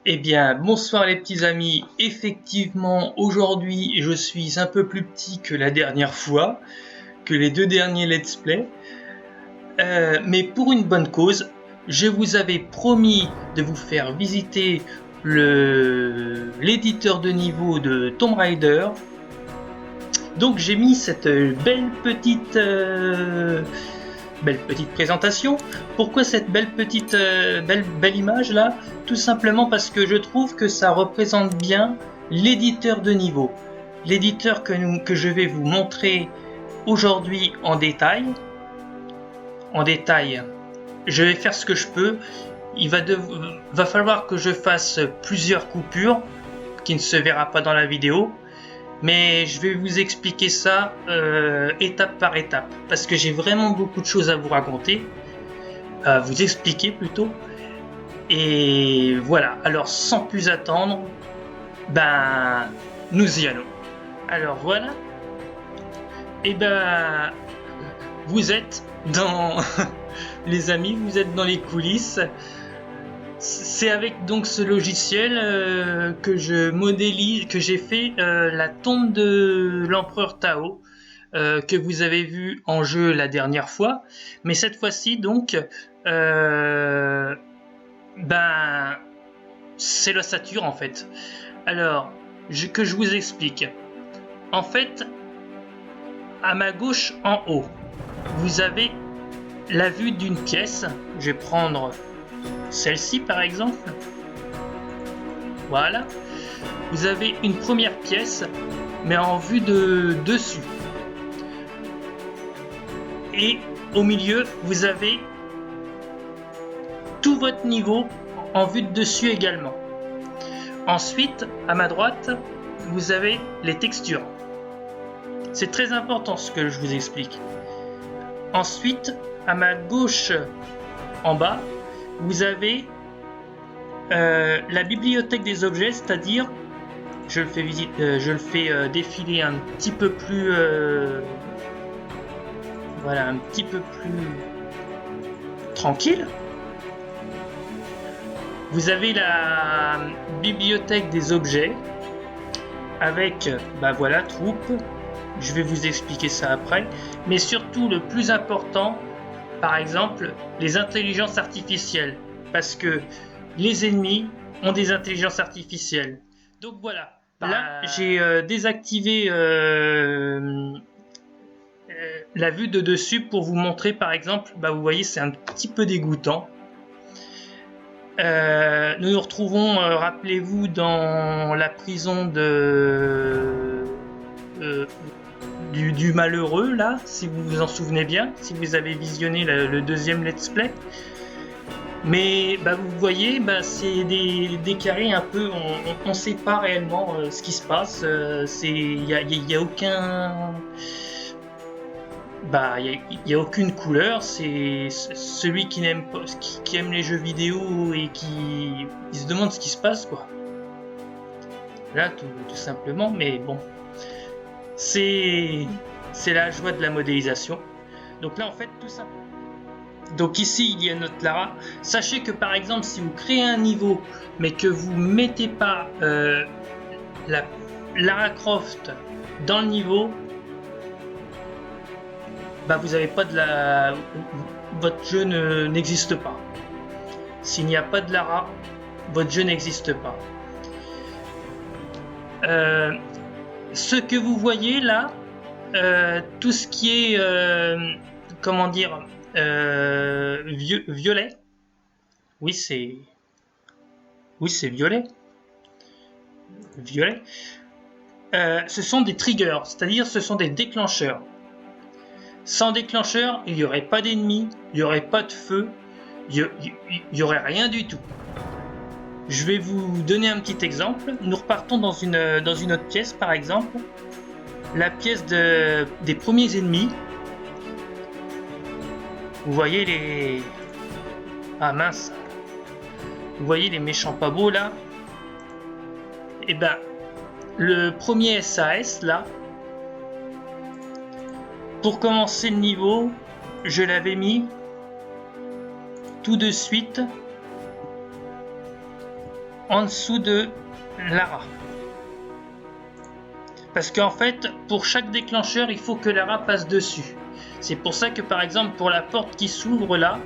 Eh bien, bonsoir les petits amis. Effectivement, aujourd'hui, je suis un peu plus petit que la dernière fois, que les deux derniers let's play. Mais pour une bonne cause, je vous avais promis de vous faire visiter l'éditeur de niveau de Tomb Raider. Donc j'ai mis cette belle petite présentation. Pourquoi cette belle petite belle image là? Tout simplement parce que je trouve que ça représente bien l'éditeur de niveau. L'éditeur que je vais vous montrer aujourd'hui en détail. En détail, je vais faire ce que je peux. Il va falloir que je fasse plusieurs coupures qui ne se verra pas dans la vidéo. Mais je vais vous expliquer ça étape par étape, parce que j'ai vraiment beaucoup de choses à vous raconter, à vous expliquer plutôt. Et voilà, alors sans plus attendre, nous y allons. Alors voilà, et vous êtes dans... les amis, vous êtes dans les coulisses. C'est avec donc ce logiciel que j'ai fait la tombe de l'empereur Tao que vous avez vu en jeu la dernière fois, mais cette fois-ci donc c'est l'ossature en fait. Alors que je vous explique. En fait, à ma gauche en haut, vous avez la vue d'une pièce. Je vais prendre celle-ci par exemple. Voilà. Vous avez une première pièce, mais en vue de dessus. Et au milieu, vous avez tout votre niveau en vue de dessus également. Ensuite, à ma droite, vous avez les textures. C'est très important ce que je vous explique. Ensuite, à ma gauche en bas, vous avez la bibliothèque des objets, c'est-à-dire, je le fais défiler un petit peu plus, voilà, un petit peu plus tranquille. Vous avez la bibliothèque des objets avec, voilà, troupes. Je vais vous expliquer ça après. Mais surtout, le plus important, par exemple, les intelligences artificielles. Parce que les ennemis ont des intelligences artificielles. Donc voilà. Là, j'ai désactivé la vue de dessus pour vous montrer, par exemple, vous voyez, c'est un petit peu dégoûtant. Nous nous retrouvons, rappelez-vous, dans la prison du malheureux, là, si vous vous en souvenez bien, si vous avez visionné le deuxième let's play. Mais vous voyez, c'est des carrés un peu, on ne sait pas réellement ce qui se passe. Il y a aucun... y a aucune couleur. C'est celui qui n'aime pas, qui aime les jeux vidéo et qui se demande ce qui se passe, quoi. Là, tout simplement. Mais bon, c'est la joie de la modélisation. Donc là, en fait, tout simplement. Donc ici, il y a notre Lara. Sachez que par exemple, si vous créez un niveau, mais que vous mettez pas la Lara Croft dans le niveau, vous avez pas de votre jeu n'existe pas. S'il n'y a pas de Lara, votre jeu n'existe pas. Ce que vous voyez là, tout ce qui est, comment dire, violet. Oui, c'est violet. Violet. Ce sont des triggers, c'est-à-dire ce sont des déclencheurs. Sans déclencheur, il n'y aurait pas d'ennemis, il n'y aurait pas de feu, il n'y aurait rien du tout. Je vais vous donner un petit exemple. Nous repartons dans une autre pièce, par exemple. La pièce des premiers ennemis. Vous voyez les... Ah mince. Vous voyez les méchants pas beaux là. Et le premier SAS là. Pour commencer le niveau, je l'avais mis tout de suite en dessous de Lara. Parce qu'en fait, pour chaque déclencheur, il faut que Lara passe dessus. C'est pour ça que par exemple, pour la porte qui s'ouvre là,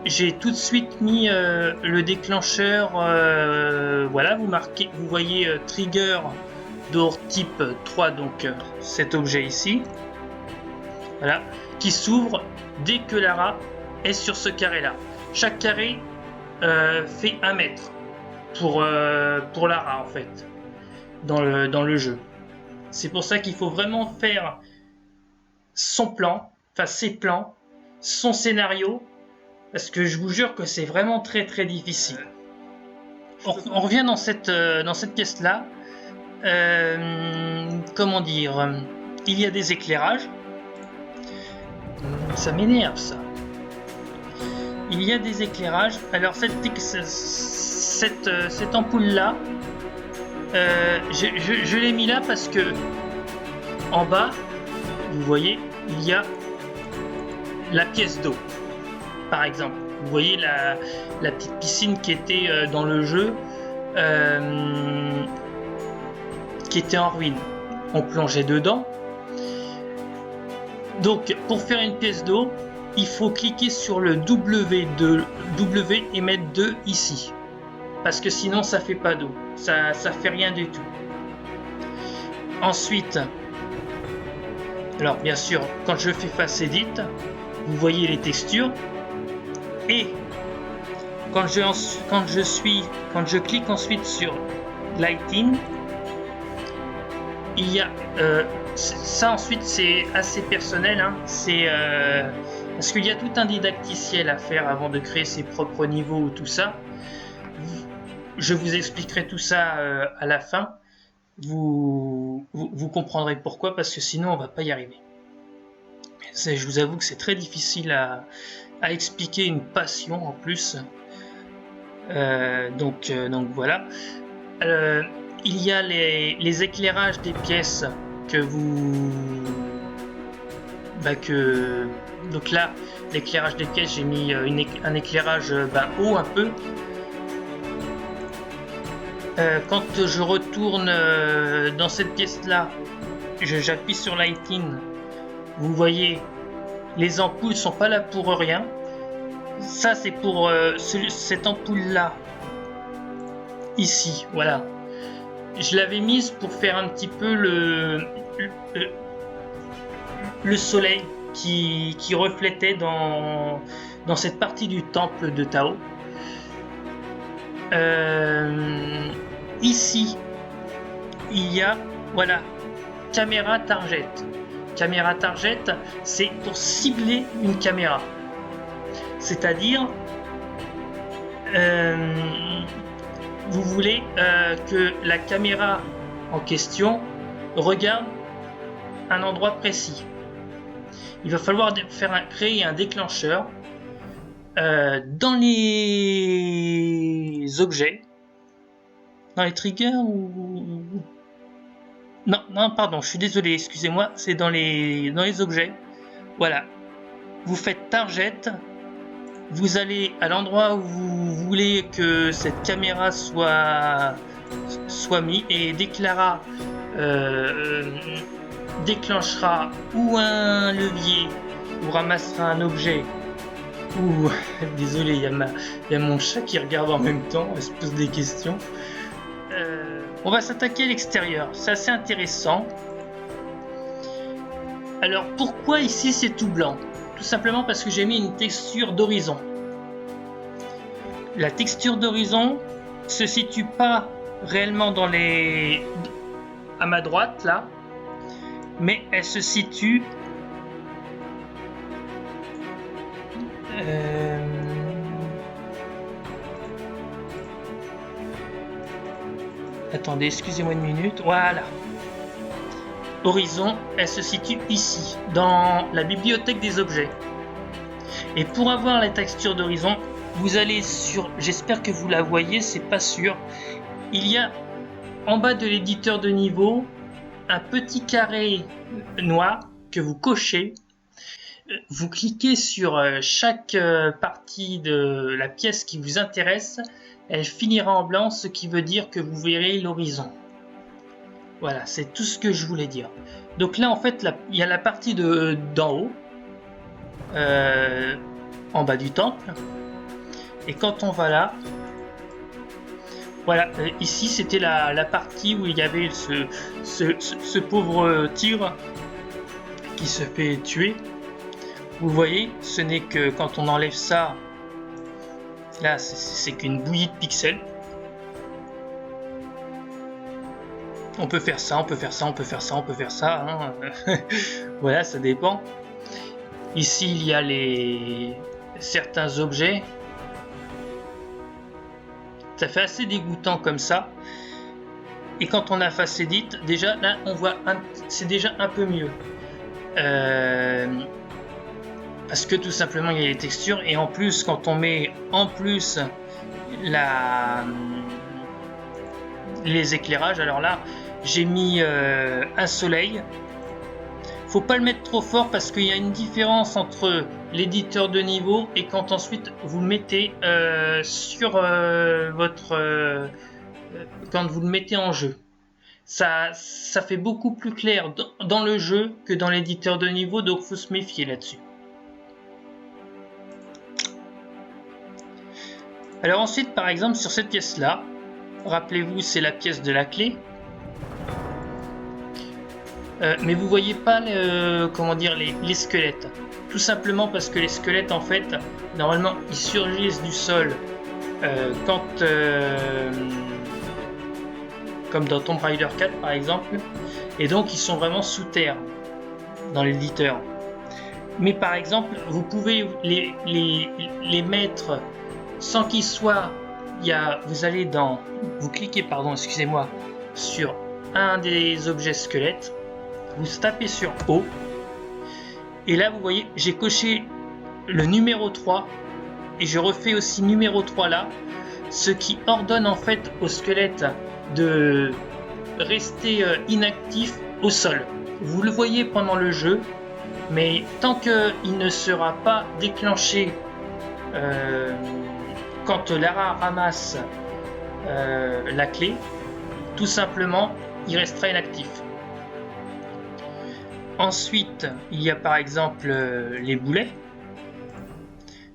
j'ai tout de suite mis le déclencheur. Voilà, vous voyez trigger door type 3, donc cet objet ici. Voilà, qui s'ouvre dès que Lara est sur ce carré là. Chaque carré fait 1 mètre pour Lara en fait dans le jeu. C'est pour ça qu'il faut vraiment faire son plan, enfin ses plans, son scénario, parce que je vous jure que c'est vraiment très très difficile. On revient dans cette pièce là. Comment dire, il y a des éclairages. Ça m'énerve ça. Il y a des éclairages. Alors cette ampoule là, je l'ai mis là parce que en bas, vous voyez, il y a la pièce d'eau, par exemple. Vous voyez la petite piscine qui était dans le jeu, qui était en ruine. On plongeait dedans. Donc, pour faire une pièce d'eau, il faut cliquer sur le W et mettre 2 ici. Parce que sinon, ça fait pas d'eau. Ça fait rien du tout. Ensuite, alors bien sûr, quand je fais face edit, vous voyez les textures. Et quand je clique ensuite sur lighting, il y a ça ensuite c'est assez personnel, hein, c'est parce qu'il y a tout un didacticiel à faire avant de créer ses propres niveaux ou tout ça. Je vous expliquerai tout ça à la fin. Vous comprendrez pourquoi, parce que sinon on va pas y arriver. Je vous avoue que c'est très difficile à expliquer une passion en plus. Donc voilà. Il y a les éclairages des pièces que donc là, l'éclairage des pièces, j'ai mis un éclairage haut un peu. Quand je retourne dans cette pièce là, j'appuie sur lighting. Vous voyez, les ampoules sont pas là pour rien. Ça c'est pour cette ampoule là, ici, voilà. Je l'avais mise pour faire un petit peu le soleil qui reflétait dans cette partie du temple de Tao. Ici, il y a, voilà, caméra target. Caméra target, c'est pour cibler une caméra. C'est-à-dire, vous voulez que la caméra en question regarde un endroit précis. Il va falloir créer un déclencheur dans les objets, dans les triggers ou... Non, pardon, je suis désolé, excusez-moi, c'est dans les objets. Voilà, vous faites target, vous allez à l'endroit où vous voulez que cette caméra soit mise, et déclenchera ou un levier ou ramassera un objet ou désolé, il y a mon chat qui regarde en même temps, il se pose des questions. On va s'attaquer à l'extérieur, c'est assez intéressant. Alors pourquoi ici c'est tout blanc? Tout simplement parce que j'ai mis une texture d'horizon. La texture d'horizon se situe pas réellement à ma droite là, mais elle se situe attendez, excusez-moi une minute. Voilà. Horizon, elle se situe ici, dans la bibliothèque des objets. Et pour avoir la texture d'horizon, vous allez sur... J'espère que vous la voyez, c'est pas sûr. Il y a en bas de l'éditeur de niveau un petit carré noir que vous cochez. Vous cliquez sur chaque partie de la pièce qui vous intéresse elle finira en blanc, ce qui veut dire que vous verrez l'horizon. Voilà, c'est tout ce que je voulais dire. Donc là, en fait, il y a la partie d'en haut, en bas du temple. Et quand on va là, voilà, ici c'était la partie où il y avait ce pauvre tigre qui se fait tuer. Vous voyez, ce n'est que quand on enlève ça, là c'est qu'une bouillie de pixels. On peut faire ça, on peut faire ça, on peut faire ça, on peut faire ça. Hein. Voilà, ça dépend. Ici, il y a certains objets. Ça fait assez dégoûtant comme ça. Et quand on a face édite, déjà là, on voit, c'est déjà un peu mieux. Parce que tout simplement, il y a les textures. Et en plus, quand on met en plus les éclairages, alors là, j'ai mis un soleil. Faut pas le mettre trop fort parce qu'il y a une différence entre l'éditeur de niveau et quand ensuite vous le mettez sur quand vous le mettez en jeu. Ça fait beaucoup plus clair dans le jeu que dans l'éditeur de niveau, donc faut se méfier là-dessus. Alors ensuite, par exemple, sur cette pièce-là, rappelez-vous, c'est la pièce de la clé. Mais vous voyez pas comment dire, les squelettes. Tout simplement parce que les squelettes, en fait, normalement, ils surgissent du sol quand... comme dans Tomb Raider 4, par exemple. Et donc, ils sont vraiment sous terre dans l'éditeur. Mais par exemple, vous pouvez les mettre sans qu'ils soient... Vous cliquez, pardon, excusez-moi, sur un des objets squelettes. Vous tapez sur O et là vous voyez j'ai coché le numéro 3 et je refais aussi numéro 3 là, ce qui ordonne en fait au squelette de rester inactif au sol. Vous le voyez pendant le jeu, mais tant qu'il ne sera pas déclenché quand Lara ramasse la clé, tout simplement il restera inactif. Ensuite, il y a par exemple les boulets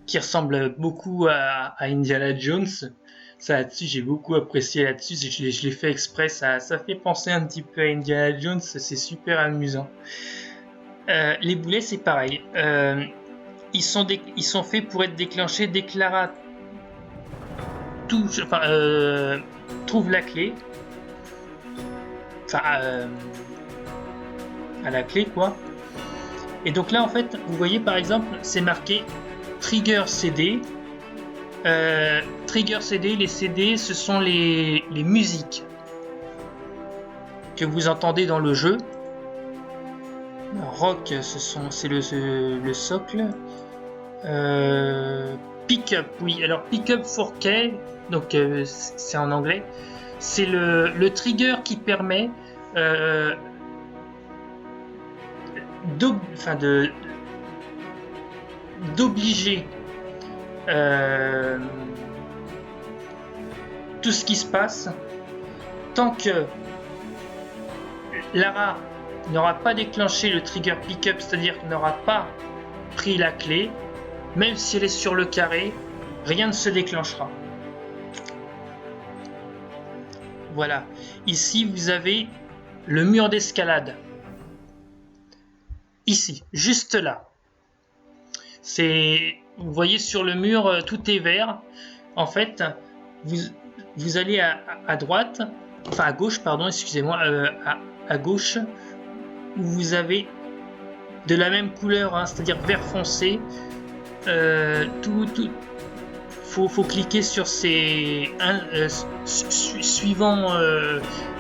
qui ressemblent beaucoup à Indiana Jones. Ça là-dessus, j'ai beaucoup apprécié là-dessus. Je l'ai fait exprès. Ça fait penser un petit peu à Indiana Jones. C'est super amusant. Les boulets, c'est pareil. Ils sont faits pour être déclenchés dès que Lara trouve la clé. À la clé quoi. Et donc là en fait vous voyez par exemple c'est marqué Trigger CD. Trigger CD, les CD ce sont les musiques que vous entendez dans le jeu. Rock c'est le socle. Pick-up, oui, alors Pick-up 4K, donc c'est en anglais. C'est le trigger qui permet d'obliger tout ce qui se passe tant que Lara n'aura pas déclenché le trigger pick-up, c'est-à-dire qu'elle n'aura pas pris la clé, même si elle est sur le carré, rien ne se déclenchera. Voilà, ici vous avez le mur d'escalade. Ici, juste là. Vous voyez sur le mur, tout est vert. En fait, vous allez à droite, enfin à gauche, pardon, excusez-moi, à gauche, où vous avez de la même couleur, hein, c'est-à-dire vert foncé. Faut cliquer sur ces suivant.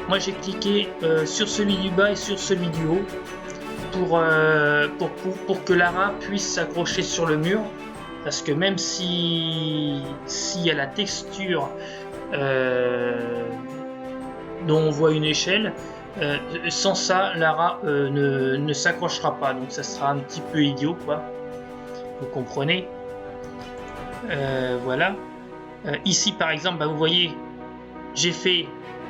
Moi, j'ai cliqué sur celui du bas et sur celui du haut. Pour que Lara puisse s'accrocher sur le mur, parce que même s'il y a la texture dont on voit une échelle, sans ça Lara ne s'accrochera pas, donc ça sera un petit peu idiot quoi, vous comprenez. Voilà. Ici par exemple, bah, vous voyez, j'ai fait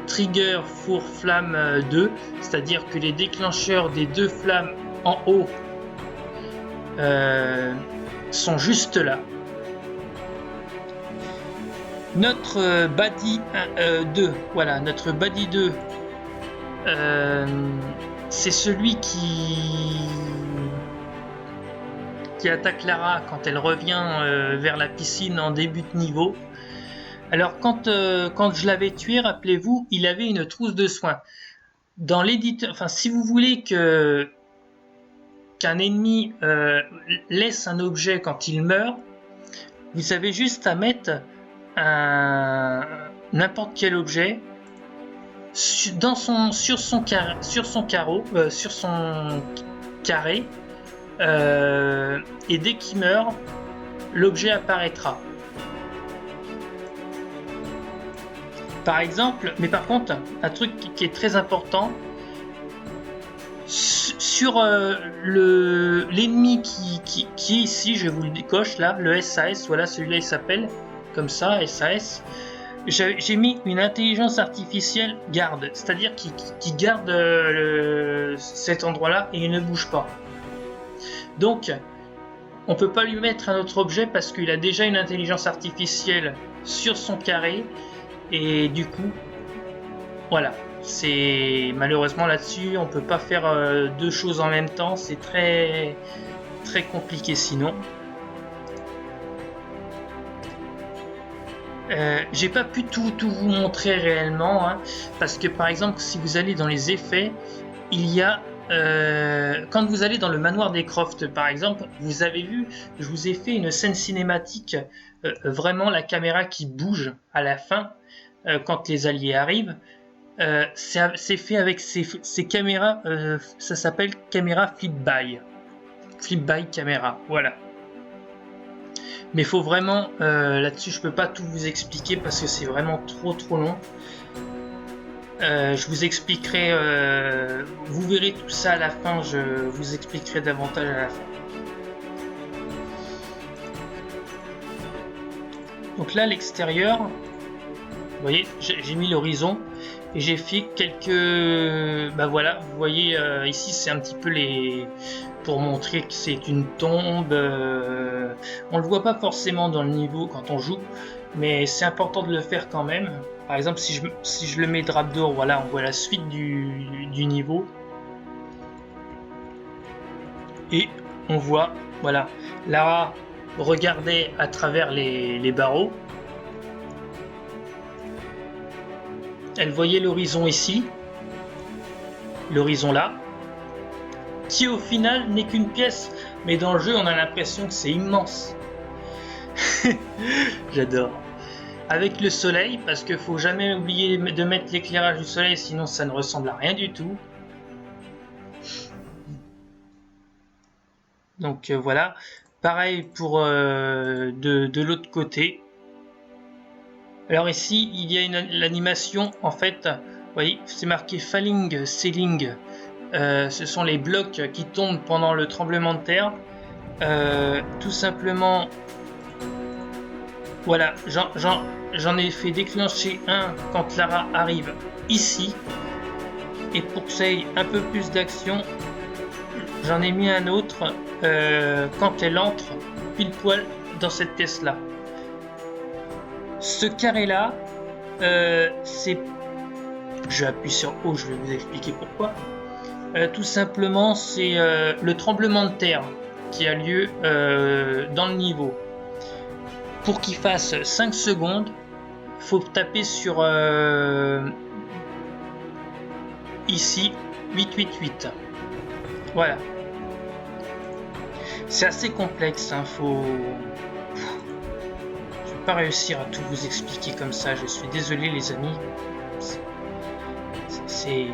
trigger four flamme 2, c'est-à-dire que les déclencheurs des deux flammes en haut sont juste là. Notre body 2, voilà, notre body 2, c'est celui qui attaque Lara quand elle revient vers la piscine en début de niveau. Alors quand je l'avais tué, rappelez-vous, il avait une trousse de soins. Dans l'éditeur, enfin si vous voulez qu'un ennemi laisse un objet quand il meurt, vous avez juste à mettre n'importe quel objet sur son carré, et dès qu'il meurt, l'objet apparaîtra. Par exemple, mais par contre, un truc qui est très important, sur l'ennemi qui est ici, je vous le coche là, le SAS, voilà, celui-là il s'appelle comme ça, SAS. J'ai mis une intelligence artificielle garde, c'est-à-dire qui garde cet endroit-là et il ne bouge pas. Donc, on peut pas lui mettre un autre objet parce qu'il a déjà une intelligence artificielle sur son carré et du coup, voilà. C'est malheureusement là-dessus, on peut pas faire deux choses en même temps, c'est très très compliqué sinon. J'ai pas pu tout vous montrer réellement, hein, parce que par exemple, si vous allez dans les effets, il y a quand vous allez dans le manoir des Croft, par exemple, vous avez vu, je vous ai fait une scène cinématique, vraiment la caméra qui bouge à la fin quand les alliés arrivent. C'est fait avec ces caméras, ça s'appelle caméra flip by caméra, voilà. Mais il faut vraiment, là-dessus je peux pas tout vous expliquer parce que c'est vraiment trop long. Je vous expliquerai, vous verrez tout ça à la fin, je vous expliquerai davantage à la fin. Donc là, à l'extérieur, vous voyez, j'ai mis l'horizon et j'ai fait quelques... Bah voilà, vous voyez, ici c'est un petit peu les... pour montrer que c'est une tombe. On le voit pas forcément dans le niveau quand on joue, mais c'est important de le faire quand même. Par exemple, si je le mets drap d'or, voilà, on voit la suite du niveau. Et on voit, voilà, Lara regardait à travers les barreaux. Elle voyait l'horizon ici, l'horizon là, qui au final n'est qu'une pièce, mais dans le jeu on a l'impression que c'est immense. J'adore. Avec le soleil, parce qu'il faut jamais oublier de mettre l'éclairage du soleil, sinon ça ne ressemble à rien du tout. Donc voilà, pareil pour de l'autre côté. Alors ici, il y a l'animation, en fait, vous voyez, c'est marqué falling, ceiling. Ce sont les blocs qui tombent pendant le tremblement de terre. Tout simplement, voilà, j'en ai fait déclencher un quand Lara arrive ici. Et pour que ça ait un peu plus d'action, j'en ai mis un autre quand elle entre pile poil dans cette pièce-là. Ce carré-là, c'est... Je appuie sur O, je vais vous expliquer pourquoi. Tout simplement, c'est le tremblement de terre qui a lieu dans le niveau. Pour qu'il fasse 5 secondes, il faut taper sur ici 888. Voilà. C'est assez complexe, hein, faut... Je vais pas réussir à tout vous expliquer comme ça, je suis désolé les amis. C'est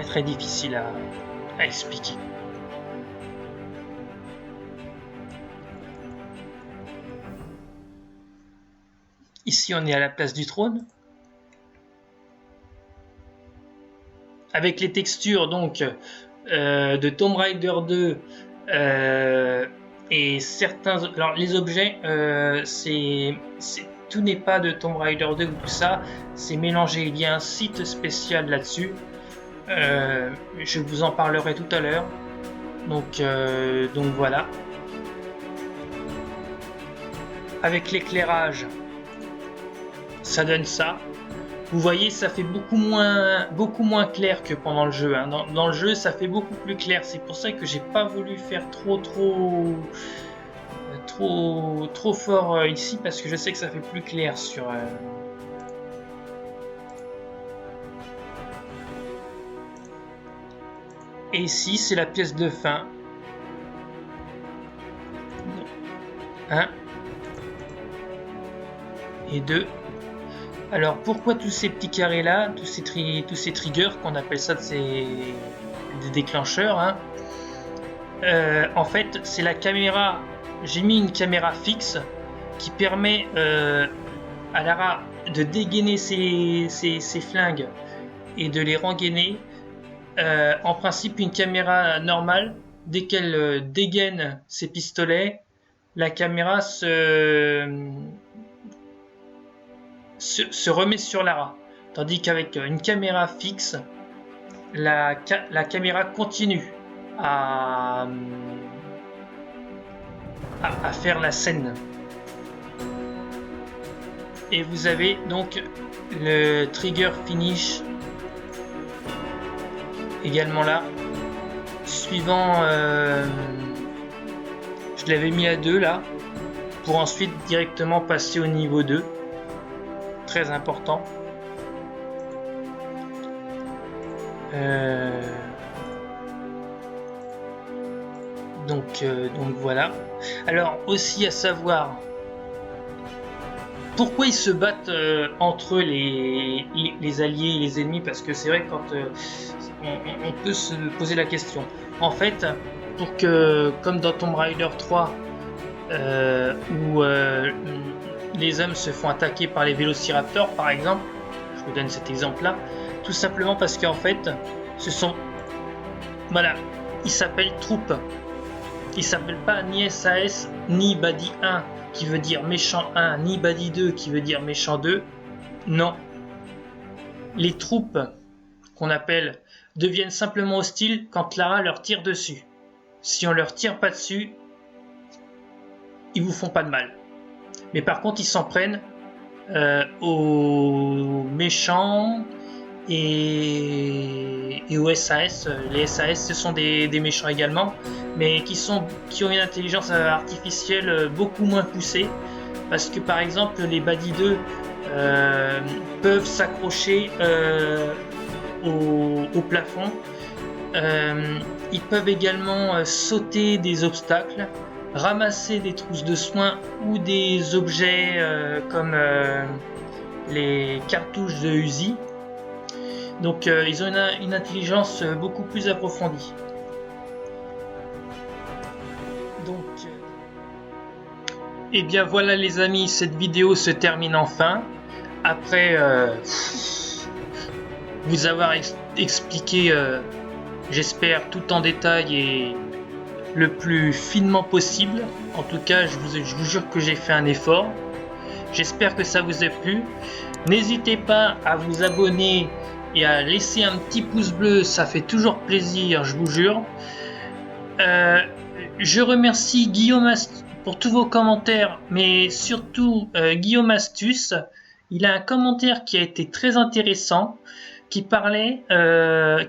très difficile à expliquer. Ici on est à la place du trône. Avec les textures donc de Tomb Raider 2, Et certains... Alors les objets, tout n'est pas de Tomb Raider 2 ou tout ça, c'est mélangé. Il y a un site spécial là-dessus. Je vous en parlerai tout à l'heure. Donc voilà. Avec l'éclairage, ça donne ça. Vous voyez, ça fait beaucoup moins clair que pendant le jeu. Hein. Dans le jeu, ça fait beaucoup plus clair. C'est pour ça que j'ai pas voulu faire trop fort ici, parce que je sais que ça fait plus clair sur. Et ici, c'est la pièce de fin. 1 et 2. Alors pourquoi tous ces petits carrés là, tous ces triggers qu'on appelle ça des déclencheurs, hein. En fait c'est la caméra, j'ai mis une caméra fixe qui permet à Lara de dégainer ses flingues et de les rengainer. En principe une caméra normale, dès qu'elle dégaine ses pistolets, la caméra se remet sur Lara, tandis qu'avec une caméra fixe, la caméra continue à faire la scène. Et vous avez donc le trigger finish également là, suivant je l'avais mis à 2 là, pour ensuite directement passer au niveau 2. Très important. Donc voilà. Alors aussi à savoir pourquoi ils se battent entre eux, les alliés et les ennemis, parce que c'est vrai que quand on peut se poser la question. En fait, pour que, comme dans Tomb Raider 3, où les hommes se font attaquer par les vélociraptors par exemple, je vous donne cet exemple là, tout simplement parce qu'en fait ce sont, voilà, ils s'appellent troupes, ils s'appellent pas ni SAS ni Badi 1 qui veut dire méchant 1, ni Badi 2 qui veut dire méchant 2, non, les troupes qu'on appelle deviennent simplement hostiles quand Lara leur tire dessus. Si on leur tire pas dessus, ils vous font pas de mal. Mais par contre, ils s'en prennent aux méchants et aux SAS. Les SAS, ce sont des méchants également, mais qui ont une intelligence artificielle beaucoup moins poussée. Parce que par exemple, les Badi 2 peuvent s'accrocher au plafond. Ils peuvent également sauter des obstacles, ramasser des trousses de soins ou des objets comme les cartouches de Uzi. Donc ils ont une intelligence beaucoup plus approfondie. Donc et bien voilà les amis, cette vidéo se termine enfin. Après vous avoir expliqué, j'espère, tout en détail et le plus finement possible. En tout cas, je vous jure que j'ai fait un effort. J'espère que ça vous a plu. N'hésitez pas à vous abonner et à laisser un petit pouce bleu, ça fait toujours plaisir, je vous jure. Je remercie Guillaume pour tous vos commentaires, mais surtout Guillaume Astuce. Il a un commentaire qui a été très intéressant, qui parlait,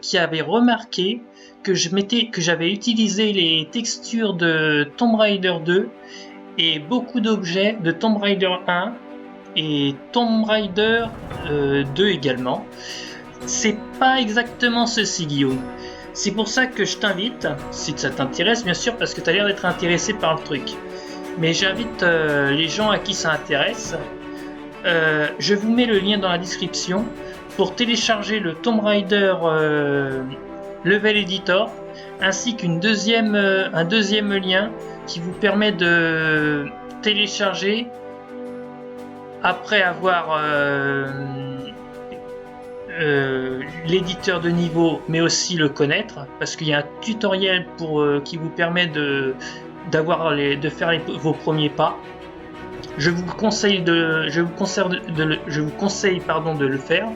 qui avait remarqué que j'avais utilisé les textures de Tomb Raider 2 et beaucoup d'objets de Tomb Raider 1 et Tomb Raider 2 également. C'est pas exactement ceci, Guillaume. C'est pour ça que je t'invite, si ça t'intéresse bien sûr, parce que tu as l'air d'être intéressé par le truc, mais j'invite les gens à qui ça intéresse. Je vous mets le lien dans la description pour télécharger le Tomb Raider Level Editor, ainsi qu'un deuxième lien qui vous permet de télécharger, après avoir l'éditeur de niveau, mais aussi le connaître, parce qu'il y a un tutoriel qui vous permet de de faire vos premiers pas. Je vous conseille de le faire.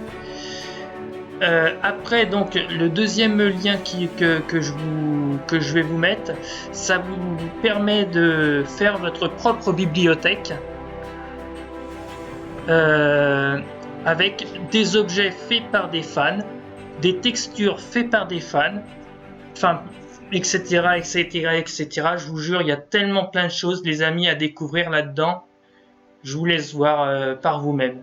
Après, donc, le deuxième lien que je vais vous mettre, ça vous permet de faire votre propre bibliothèque avec des objets faits par des fans, des textures faites par des fans, enfin, etc., etc., etc. Je vous jure, il y a tellement plein de choses, les amis, à découvrir là-dedans. Je vous laisse voir par vous-même.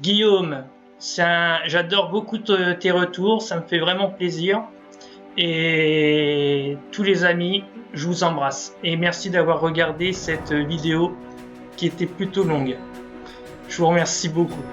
Guillaume, j'adore beaucoup tes retours, ça me fait vraiment plaisir. Et tous les amis, je vous embrasse. Et merci d'avoir regardé cette vidéo qui était plutôt longue. Je vous remercie beaucoup.